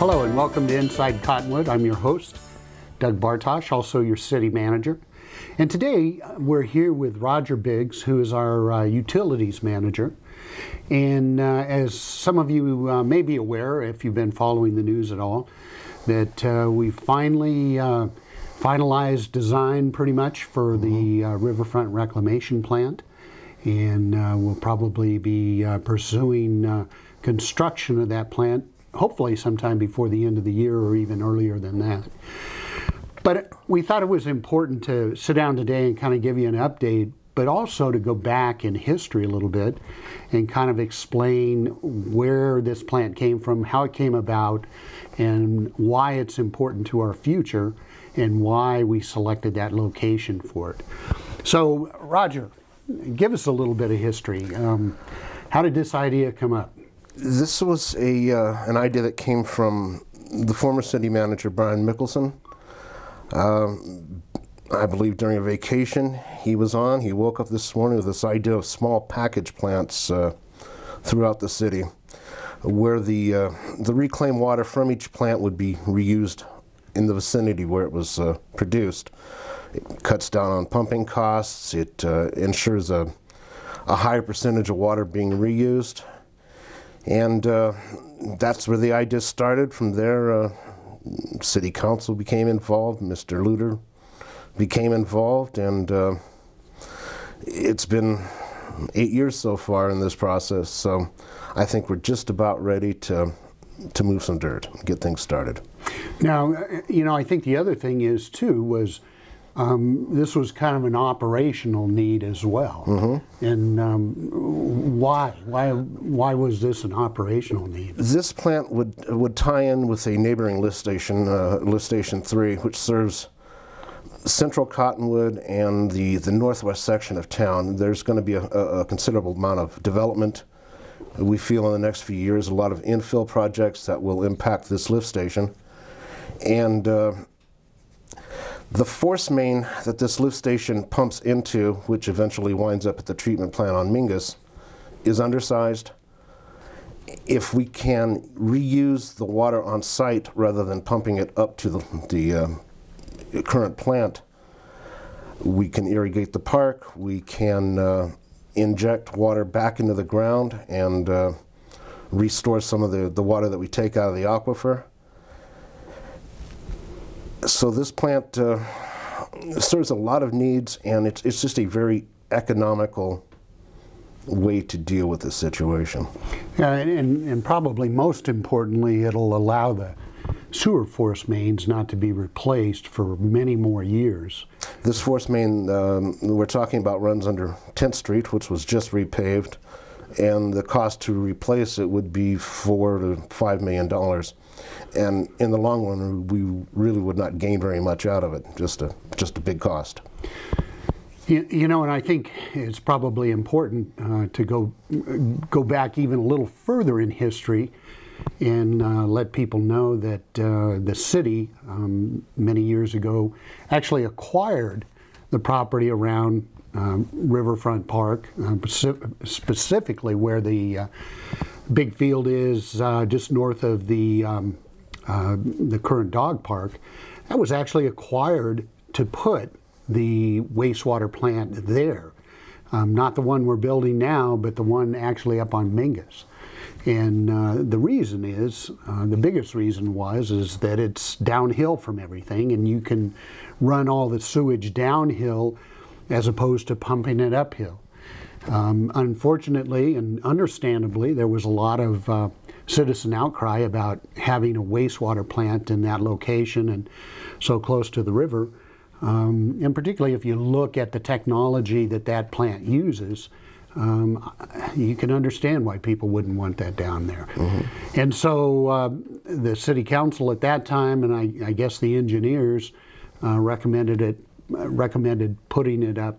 Hello and welcome to Inside Cottonwood. I'm your host, Doug Bartosh, also your city manager. And today we're here with Roger Biggs, who is our utilities manager. And as some of you may be aware, if you've been following the news at all, that we finally finalized design pretty much for the riverfront reclamation plant. And we'll probably be pursuing construction of that plant hopefully sometime before the end of the year or even earlier than that. But we thought it was important to sit down today and kind of give you an update, but also to go back in history a little bit and kind of explain where this plant came from, how it came about, and why it's important to our future and why we selected that location for it. So, Roger, give us a little bit of history. How did this idea come up? This was an idea that came from the former city manager, Brian Mickelson. I believe during a vacation he woke up this morning with this idea of small package plants throughout the city, where the reclaimed water from each plant would be reused in the vicinity where it was produced. It cuts down on pumping costs. It ensures a higher percentage of water being reused. And that's where the idea started. From there, City Council became involved, Mr. Luter became involved, and it's been 8 years so far in this process. So I think we're just about ready to move some dirt, get things started. Now, I think the other thing is, too, was this was kind of an operational need as well. Mm-hmm. And why was this an operational need? This plant would tie in with a neighboring lift station, Lift Station 3, which serves central Cottonwood and the northwest section of town. There's going to be a considerable amount of development. We feel in the next few years a lot of infill projects that will impact this lift station. And the force main that this lift station pumps into, which eventually winds up at the treatment plant on Mingus, is undersized. If we can reuse the water on site rather than pumping it up to the current plant, we can irrigate the park, we can inject water back into the ground and restore some of the water that we take out of the aquifer. So this plant serves a lot of needs, and it's just a very economical way to deal with this situation. Yeah, and probably most importantly, it'll allow the sewer force mains not to be replaced for many more years. This force main we're talking about runs under 10th Street, which was just repaved, and the cost to replace it would be $4 to $5 million. And in the long run, we really would not gain very much out of it, just a big cost. And I think it's probably important to go back even a little further in history and let people know that the city, many years ago, actually acquired the property around Riverfront Park, specifically where the big field is just north of the current dog park. That was actually acquired to put the wastewater plant there. Not the one we're building now, but the one actually up on Mingus. And the reason is, the biggest reason is that it's downhill from everything, and you can run all the sewage downhill as opposed to pumping it uphill. Unfortunately and understandably, there was a lot of citizen outcry about having a wastewater plant in that location and so close to the river. And particularly if you look at the technology that plant uses, you can understand why people wouldn't want that down there. Mm-hmm. And so the city council at that time, and I guess the engineers, recommended putting it up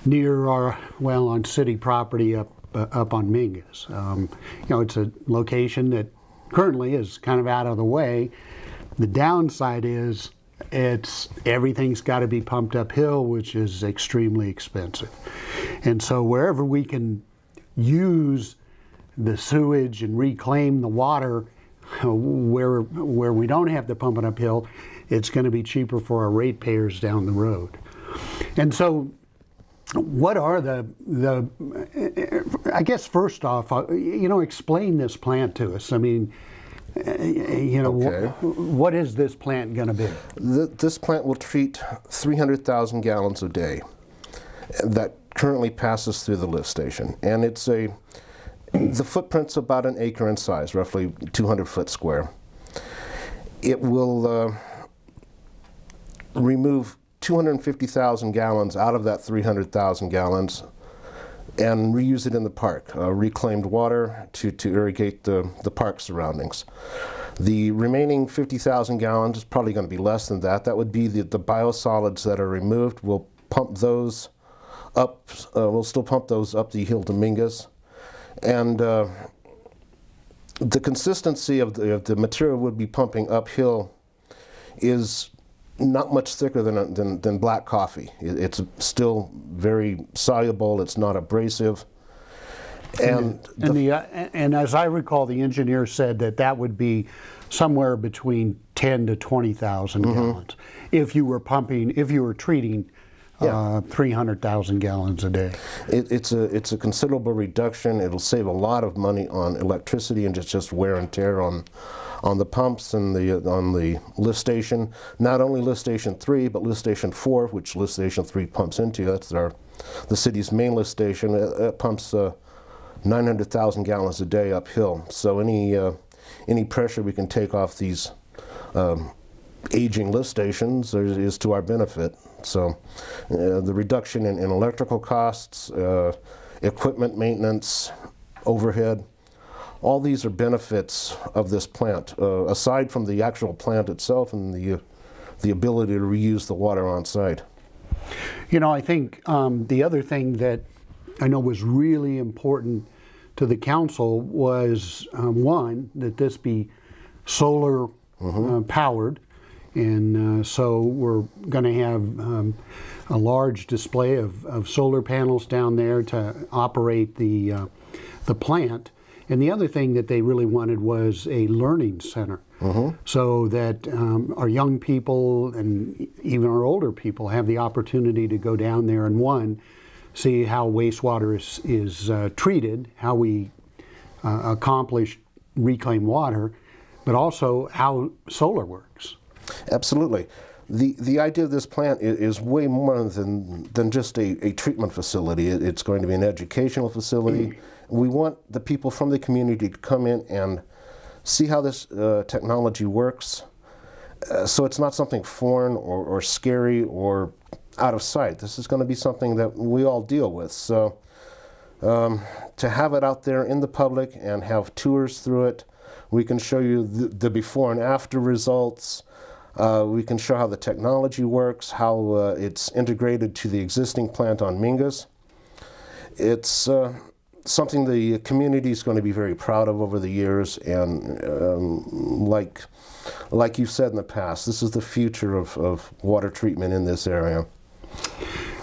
near on city property up on Mingus. It's a location that currently is kind of out of the way. The downside is everything's got to be pumped uphill, which is extremely expensive. And so wherever we can use the sewage and reclaim the water where we don't have the pumping uphill, it's going to be cheaper for our ratepayers down the road. And so, what are I guess first off, explain this plant to us. I mean, Okay. What is this plant going to be? This plant will treat 300,000 gallons a day that currently passes through the lift station. And the footprint's about an acre in size, roughly 200 foot square. It will remove 250,000 gallons out of that 300,000 gallons and reuse it in the park, reclaimed water to irrigate the park surroundings. The remaining 50,000 gallons is probably going to be less than that. That would be the biosolids that are removed. We'll pump those up, we'll still pump those up the hill to Mingus. And the consistency of the material we'll be pumping uphill is not much thicker than black coffee. It's still very soluble. It's not abrasive. And as I recall, the engineer said that would be somewhere between 10 to 20,000 gallons if you were treating 300,000 gallons a day. It's a considerable reduction. It'll save a lot of money on electricity and just wear and tear on the pumps and on the lift station. Not only lift station 3, but lift station 4, which lift station 3 pumps into. That's the city's main lift station. It pumps 900,000 gallons a day uphill. So any pressure we can take off these aging lift stations is to our benefit. So the reduction in electrical costs, equipment maintenance, overhead, all these are benefits of this plant, aside from the actual plant itself and the ability to reuse the water on site. I think the other thing that I know was really important to the council was, one, that this be solar powered. And so we're going to have a large display of solar panels down there to operate the plant. And the other thing that they really wanted was a learning center, so that our young people and even our older people have the opportunity to go down there and, one, see how wastewater is treated, how we accomplish reclaimed water, but also how solar works. Absolutely. The idea of this plant is way more than just a treatment facility. It's going to be an educational facility. We want the people from the community to come in and see how this technology works, so it's not something foreign or scary or out of sight. This is going to be something that we all deal with. So to have it out there in the public and have tours through it, we can show you the before and after results. We can show how the technology works, how it's integrated to the existing plant on Mingus. It's something the community is going to be very proud of over the years, and like you've said in the past, this is the future of water treatment in this area.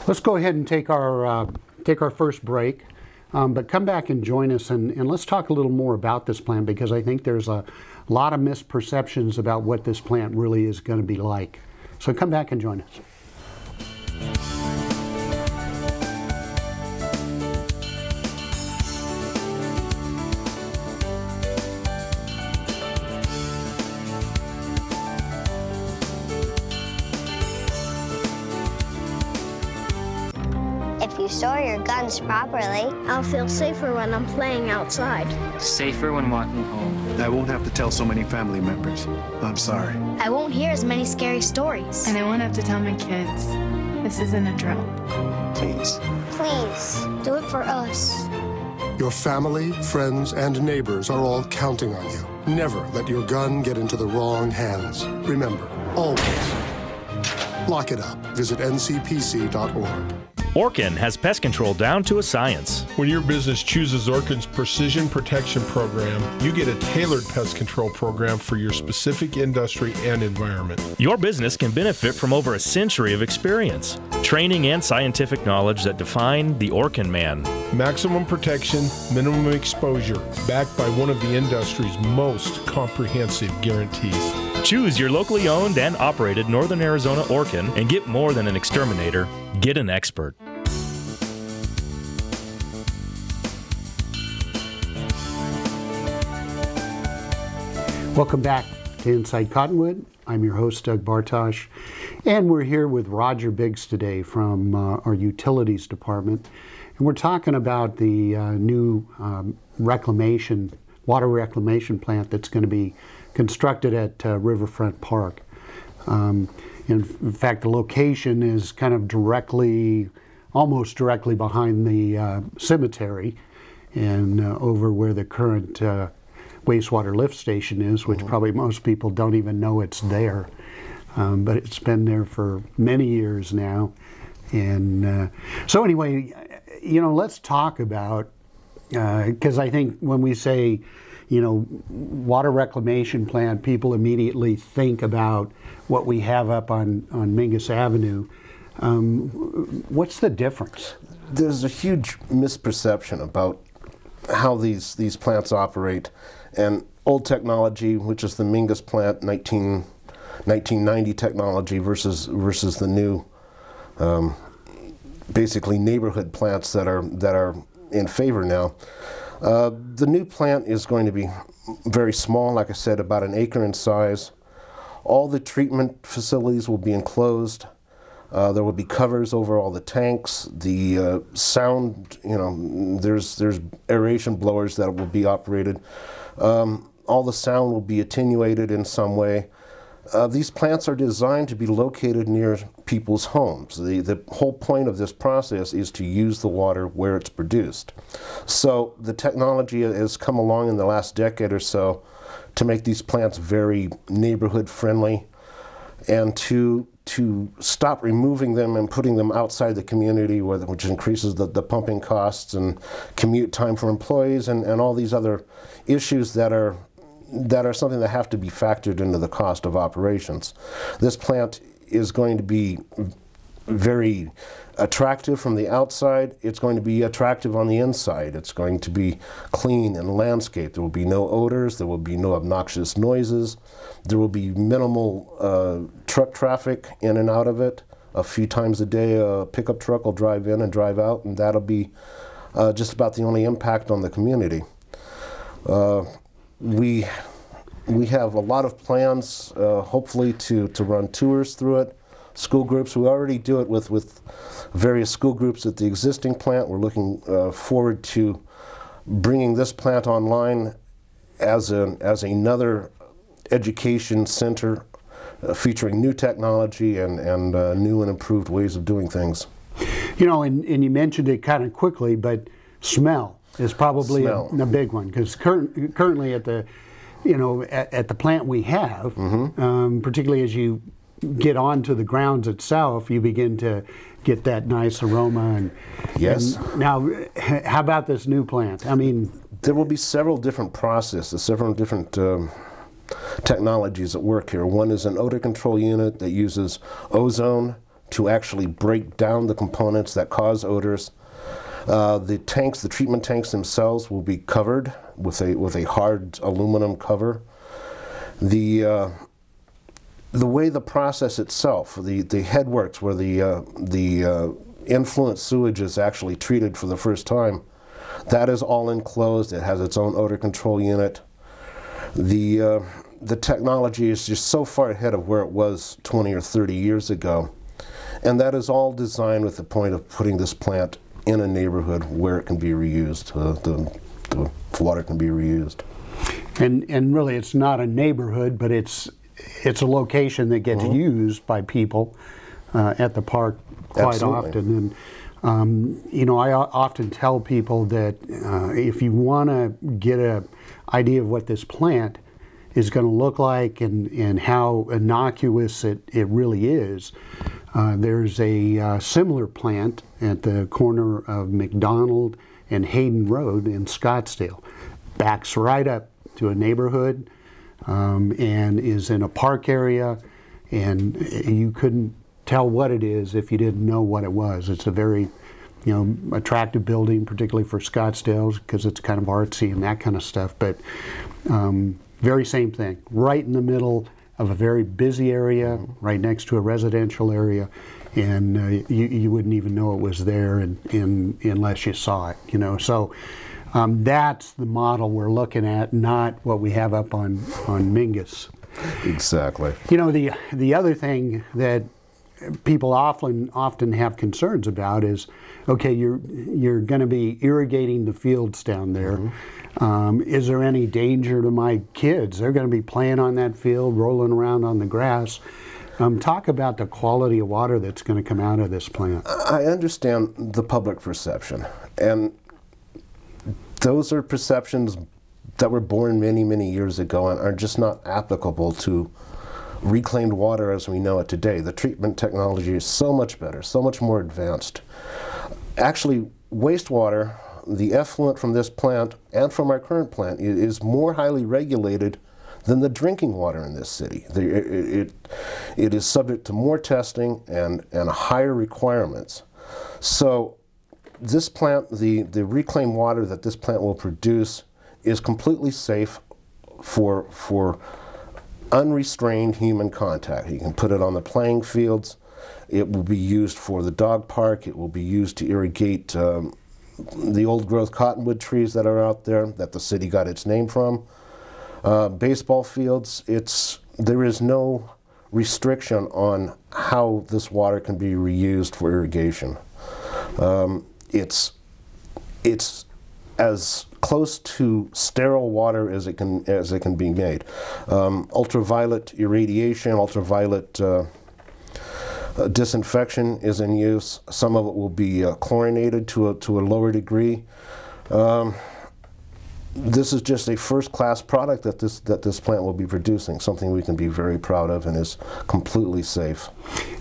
Let's go ahead and take our first break, but come back and join us, and let's talk a little more about this plant, because I think there's a lot of misperceptions about what this plant really is going to be like. So come back and join us. If you store your guns properly, I'll feel safer when I'm playing outside. Safer when walking home. I won't have to tell so many family members. I'm sorry. I won't hear as many scary stories. And I won't have to tell my kids this isn't a drill. Please. please do it for us. Your family, friends, and neighbors are all counting on you. Never let your gun get into the wrong hands. Remember, always, lock it up. Visit ncpc.org. Orkin has pest control down to a science. When your business chooses Orkin's Precision Protection Program, you get a tailored pest control program for your specific industry and environment. Your business can benefit from over a century of experience, training, and scientific knowledge that define the Orkin man. Maximum protection, minimum exposure, backed by one of the industry's most comprehensive guarantees. Choose your locally owned and operated Northern Arizona Orkin and get more than an exterminator. Get an expert. Welcome back to Inside Cottonwood. I'm your host, Doug Bartosh, and we're here with Roger Biggs today from our Utilities Department. And we're talking about the new water reclamation plant that's going to be constructed at Riverfront Park. In fact, the location is kind of almost directly behind the cemetery and over where the current wastewater lift station is, which probably most people don't even know it's there. But it's been there for many years now. And so anyway, let's talk about, because I think when we say, water reclamation plant, people immediately think about what we have up on Mingus Avenue. What's the difference? There's a huge misperception about how these plants operate. And old technology, which is the Mingus plant, 1990 technology versus the new, basically neighborhood plants that are in favor now. The new plant is going to be very small, like I said, about an acre in size. All the treatment facilities will be enclosed. There will be covers over all the tanks. The sound, there's aeration blowers that will be operated. All the sound will be attenuated in some way. These plants are designed to be located near people's homes. The whole point of this process is to use the water where it's produced. So the technology has come along in the last decade or so to make these plants very neighborhood friendly and to stop removing them and putting them outside the community, which increases the pumping costs and commute time for employees and all these other issues that are something that have to be factored into the cost of operations. This plant is going to be very attractive from the outside. It's going to be attractive on the inside. It's going to be clean and landscaped. There will be no odors. There will be no obnoxious noises. There will be minimal truck traffic in and out of it. A few times a day, a pickup truck will drive in and drive out, and that'll be just about the only impact on the community. We have a lot of plans, hopefully, to run tours through it. School groups, we already do it with various school groups at the existing plant. We're looking forward to bringing this plant online as another education center featuring new technology and new and improved ways of doing things. And you mentioned it kind of quickly, but smell is probably a big one, because currently at the plant we have, particularly as you get onto the grounds itself, you begin to get that nice aroma. And yes. And now, how about this new plant? I mean, there will be several different processes, several different technologies at work here. One is an odor control unit that uses ozone to actually break down the components that cause odors. The tanks, the treatment tanks themselves, will be covered with a hard aluminum cover. The way the process itself, the head works, where the influent sewage is actually treated for the first time, that is all enclosed. It has its own odor control unit. The technology is just so far ahead of where it was 20 or 30 years ago, and that is all designed with the point of putting this plant in a neighborhood where it can be reused. The water can be reused. And really, it's not a neighborhood, but it's a location that gets used by people at the park quite often. And I often tell people that if you want to get an idea of what this plant is going to look like and how innocuous it really is, There's a similar plant at the corner of McDonald and Hayden Road in Scottsdale. Backs right up to a neighborhood and is in a park area, and you couldn't tell what it is if you didn't know what it was. It's a very attractive building, particularly for Scottsdale, because it's kind of artsy and that kind of stuff. But very same thing, right in the middle of a very busy area, right next to a residential area, and you wouldn't even know it was there unless you saw it. So that's the model we're looking at, not what we have up on Mingus. Exactly. The other thing that people often have concerns about is, okay, you're going to be irrigating the fields down there. Is there any danger to my kids? They're going to be playing on that field, rolling around on the grass. Talk about the quality of water that's going to come out of this plant. I understand the public perception, and those are perceptions that were born many, many years ago and are just not applicable to reclaimed water as we know it today. The treatment technology is so much better, so much more advanced. Actually, wastewater, the effluent from this plant and from our current plant, is more highly regulated than the drinking water in this city. It is subject to more testing and higher requirements. So this plant, the reclaimed water that this plant will produce, is completely safe for unrestrained human contact. You can put it on the playing fields. It will be used for the dog park. It will be used to irrigate the old growth cottonwood trees that are out there that the city got its name from. Baseball fields, there is no restriction on how this water can be reused for irrigation. It's as close to sterile water as it can be made. Ultraviolet irradiation, ultraviolet disinfection is in use. Some of it will be chlorinated to a lower degree. This is just a first-class product that this plant will be producing, something we can be very proud of and is completely safe.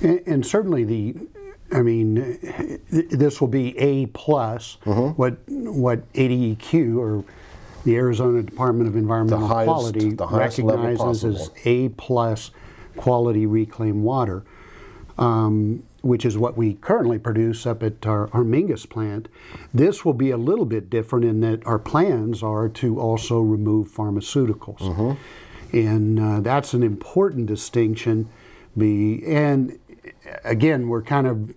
And certainly this will be A+. What ADEQ, or the Arizona Department of Environmental Quality, recognizes as A+ quality reclaimed water, which is what we currently produce up at our Mingus plant. This will be a little bit different in that our plans are to also remove pharmaceuticals. And that's an important distinction. And again, we're kind of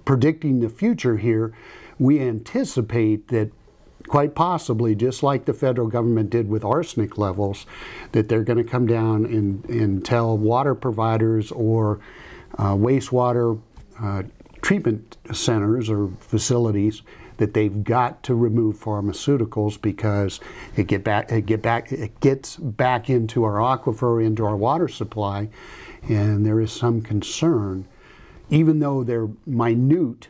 predicting the future here. We anticipate that quite possibly, just like the federal government did with arsenic levels, that they're going to come down and tell water providers or wastewater treatment centers or facilities that they've got to remove pharmaceuticals because it gets back into our aquifer, into our water supply, and there is some concern, even though they're minute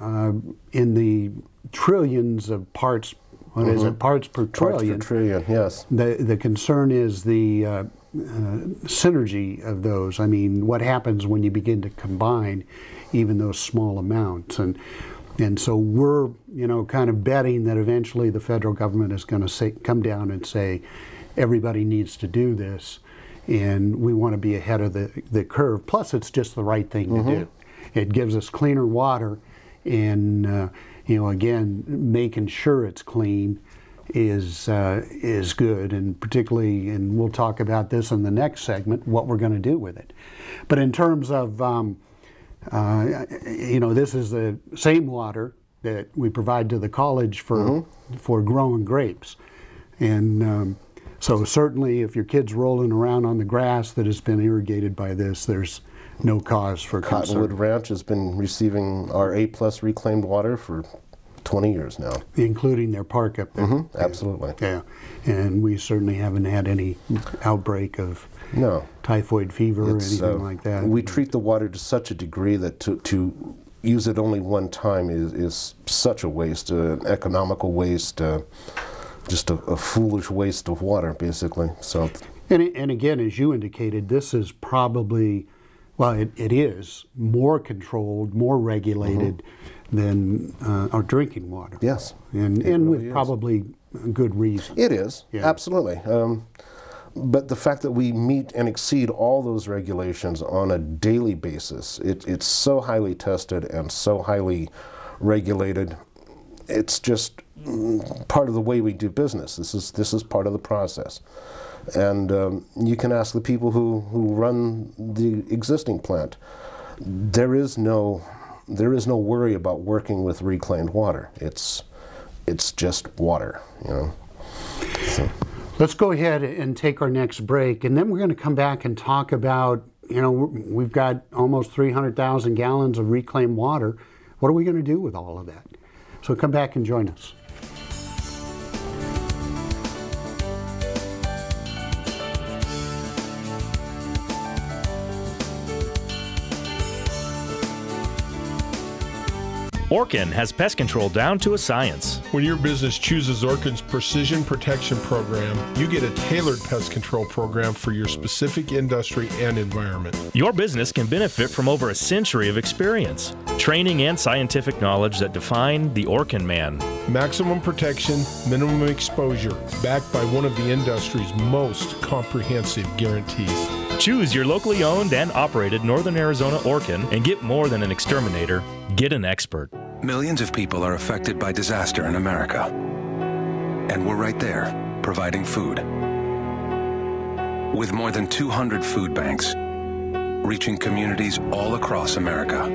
in the trillions of parts. What is it? Parts per trillion. Parts per trillion, yes. The concern is the synergy of those. I mean, what happens when you begin to combine even those small amounts? And so we're, kind of betting that eventually the federal government is going to come down and say, everybody needs to do this, and we want to be ahead of the curve. Plus, it's just the right thing to do. It gives us cleaner water, and again, making sure it's clean is good, and particularly, and we'll talk about this in the next segment, what we're going to do with it. But in terms of, this is the same water that we provide to the college for growing grapes, and so certainly, if your kid's rolling around on the grass that has been irrigated by this, there's no cause for concern. Cottonwood Ranch has been receiving our A+ reclaimed water for 20 years now. Including their park up there. Absolutely. Yeah, and we certainly haven't had any outbreak of typhoid fever or anything like that. We treat the water to such a degree that to use it only one time is such a waste, an economical waste, just a foolish waste of water, basically. So, and again, as you indicated, this is probably Well, it is more controlled, more regulated than our drinking water. Yes. And really with is. probably good reason. It is, Yeah. absolutely. But the fact that we meet and exceed all those regulations on a daily basis, it's so highly tested and so highly regulated. It's just part of the way we do business. This is part of the process. And you can ask the people who run the existing plant. There is no worry about working with reclaimed water. It's just water, you know. So. Let's go ahead and take our next break, and then we're going to come back and talk about, you know, we've got almost 300,000 gallons of reclaimed water. What are we going to do with all of that? So come back and join us. Orkin has pest control down to a science. When your business chooses Orkin's Precision Protection Program, you get a tailored pest control program for your specific industry and environment. Your business can benefit from over a century of experience, training, and scientific knowledge that define the Orkin man. Maximum protection, minimum exposure, backed by one of the industry's most comprehensive guarantees. Choose your locally owned and operated Northern Arizona Orkin and get more than an exterminator. Get an expert. Millions of people are affected by disaster in America. And we're right there, providing food. With more than 200 food banks, reaching communities all across America.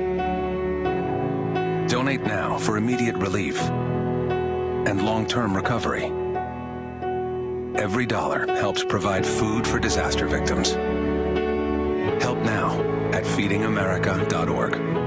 Donate now for immediate relief and long-term recovery. Every dollar helps provide food for disaster victims. Help now at feedingamerica.org.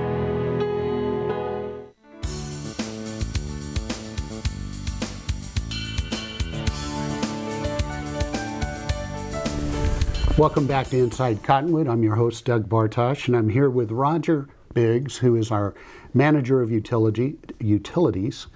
Welcome back to Inside Cottonwood. I'm your host, Doug Bartosh, and I'm here with Roger Biggs, who is our manager of utilities.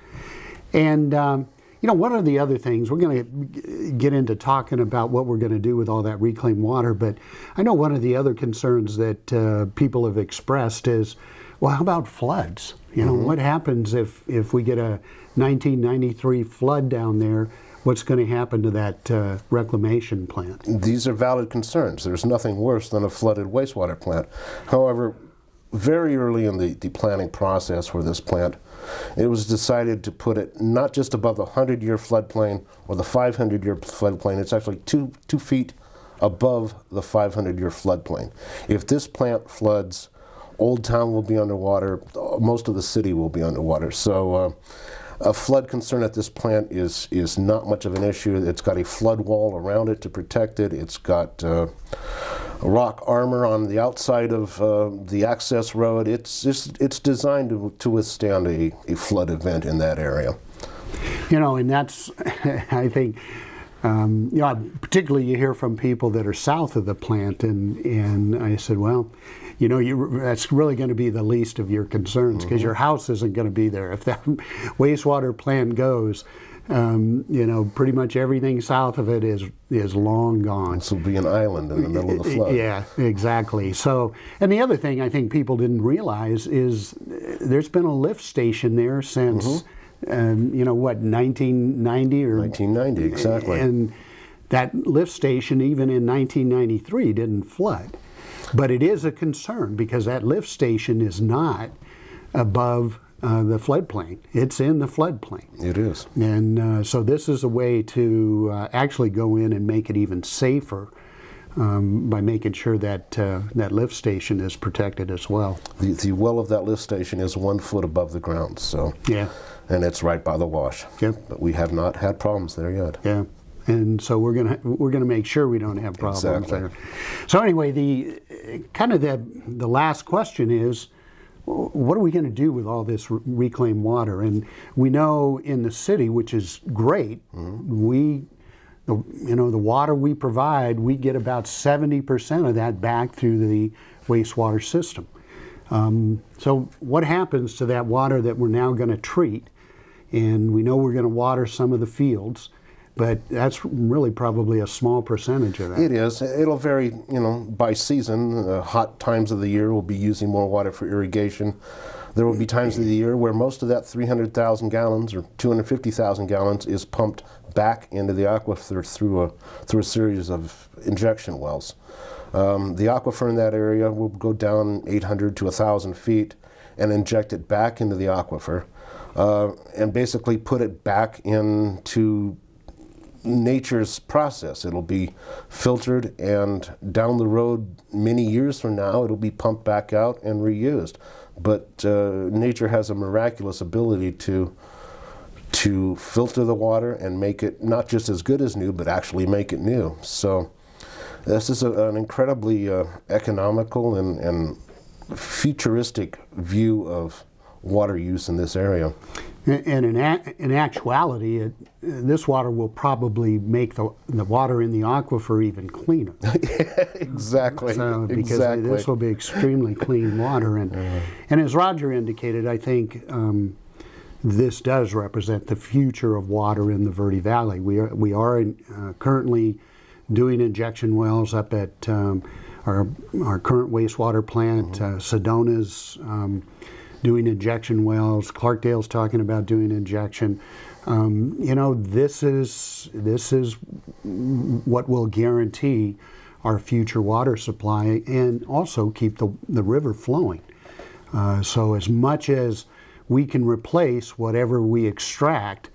And, you know, one of the other things, we're going to get into talking about what we're going to do with all that reclaimed water, but I know one of the other concerns that people have expressed is, well, how about floods? You know, what happens if we get a 1993 flood down there? What's going to happen to that reclamation plant? These are valid concerns. There's nothing worse than a flooded wastewater plant. However, very early in the planning process for this plant, it was decided to put it not just above the 100-year floodplain or the 500-year floodplain. It's actually 2 feet above the 500-year floodplain. If this plant floods, Old Town will be underwater. Most of the city will be underwater. So a flood concern at this plant is not much of an issue. It's got a flood wall around it to protect it. It's got rock armor on the outside of the access road. It's designed to withstand a flood event in that area. You know, and that's, I think, you know, particularly you hear from people that are south of the plant, and I said, well, you know, that's really going to be the least of your concerns, because your house isn't going to be there. If that wastewater plant goes, you know, pretty much everything south of it is long gone. This will be an island in the middle of the flood. Yeah, exactly. So, and the other thing I think people didn't realize is there's been a lift station there since, you know, what, 1990 or 1990, exactly. And that lift station, even in 1993, didn't flood. But it is a concern because that lift station is not above the floodplain. It's in the floodplain. It is. And so this is a way to actually go in and make it even safer by making sure that that lift station is protected as well. The well of that lift station is 1 foot above the ground, so yeah, and it's right by the wash. Yep. But we have not had problems there yet. Yeah. And so we're gonna make sure we don't have problems there. So anyway, the last question is, what are we going to do with all this reclaimed water? And we know in the city, which is great, you know, the water we provide, we get about 70% of that back through the wastewater system. So what happens to that water that we're now going to treat? And we know we're going to water some of the fields. but that's really probably a small percentage of that. It is. It'll vary, by season. Hot times of the year we'll be using more water for irrigation. There will be times of the year where most of that 300,000 gallons or 250,000 gallons is pumped back into the aquifer through a series of injection wells. The aquifer in that area will go down 800 to 1,000 feet and inject it back into the aquifer and basically put it back into nature's process. It'll be filtered, and down the road, many years from now, it'll be pumped back out and reused. But nature has a miraculous ability to filter the water and make it not just as good as new, but actually make it new. So this is an incredibly economical and futuristic view of water use in this area. And in actuality, this water will probably make the water in the aquifer even cleaner. Exactly. So, because exactly. this will be extremely clean water. And as Roger indicated, I think this does represent the future of water in the Verde Valley. We are currently doing injection wells up at our current wastewater plant. Sedona's doing injection wells. Clarkdale's talking about doing injection. This is what will guarantee our future water supply and also keep the river flowing. So as much as we can replace whatever we extract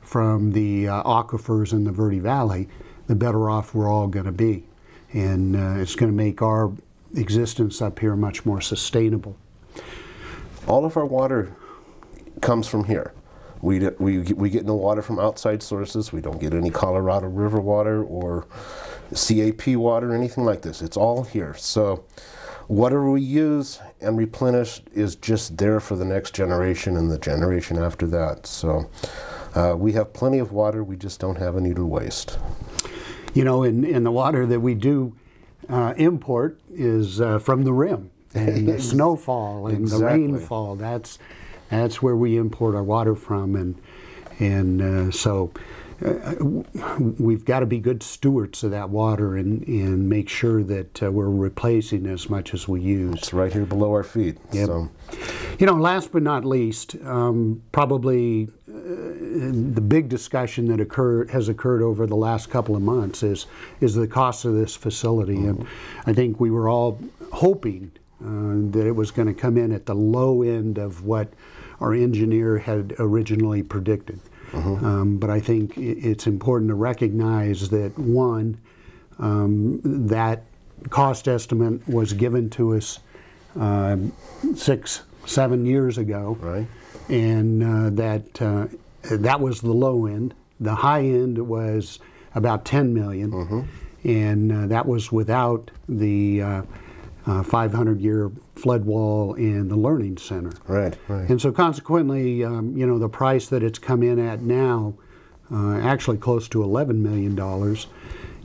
from the aquifers in the Verde Valley, the better off we're all going to be. And it's going to make our existence up here much more sustainable. All of our water comes from here. We get no water from outside sources. We don't get any Colorado River water or CAP water, anything like this. It's all here. So whatever we use and replenish is just there for the next generation and the generation after that. So we have plenty of water. We just don't have any to waste. In the water that we do import is from the rim. And the snowfall and the rainfall, that's where we import our water from, and so we've got to be good stewards of that water and make sure that we're replacing as much as we use. It's right here below our feet. Yep. So. Last but not least, probably the big discussion that has occurred over the last couple of months is the cost of this facility, and I think we were all hoping that it was going to come in at the low end of what our engineer had originally predicted. But I think it's important to recognize that, one, that cost estimate was given to us 6-7 years ago, right? And that was the low end. The high end was about $10 million, and that was without the 500-year flood wall and the learning center. Right. And so consequently, the price that it's come in at now, actually close to $11 million,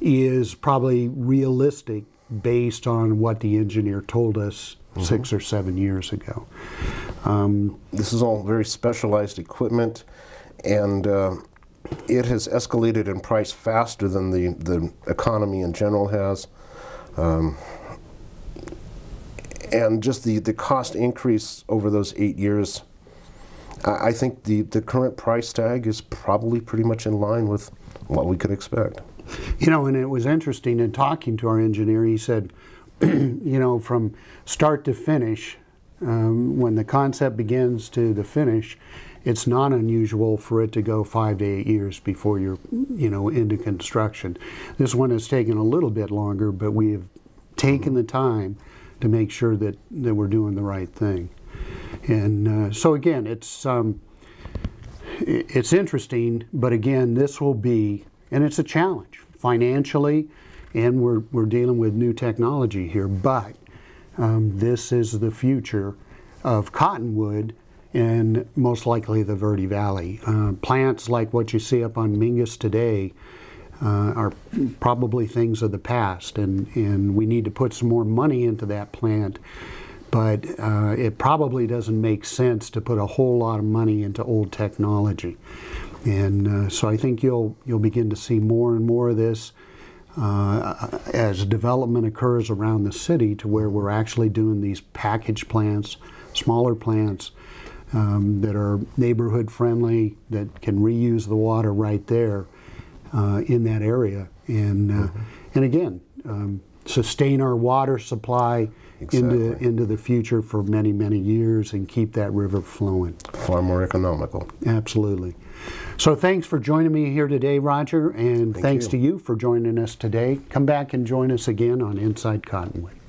is probably realistic based on what the engineer told us 6 or 7 years ago. This is all very specialized equipment, and it has escalated in price faster than the economy in general has. And just the cost increase over those 8 years, I think the current price tag is probably pretty much in line with what we could expect. And it was interesting in talking to our engineer. He said, from start to finish, when the concept begins to the finish, it's not unusual for it to go 5 to 8 years before you're, into construction. This one has taken a little bit longer, but we have taken the time to make sure that we're doing the right thing. And so again, it's interesting, but again, this will be, and it's a challenge financially, and we're dealing with new technology here, but this is the future of Cottonwood and most likely the Verde Valley. Plants like what you see up on Mingus today are probably things of the past, and we need to put some more money into that plant, but it probably doesn't make sense to put a whole lot of money into old technology. And so I think you'll begin to see more and more of this as development occurs around the city, to where we're actually doing these package plants, smaller plants that are neighborhood friendly, that can reuse the water right there in that area, and again sustain our water supply into the future for many, many years, and keep that river flowing. Far more economical. Absolutely. So thanks for joining me here today, Roger, and thanks to you for joining us today. Come back and join us again on Inside Cottonwood.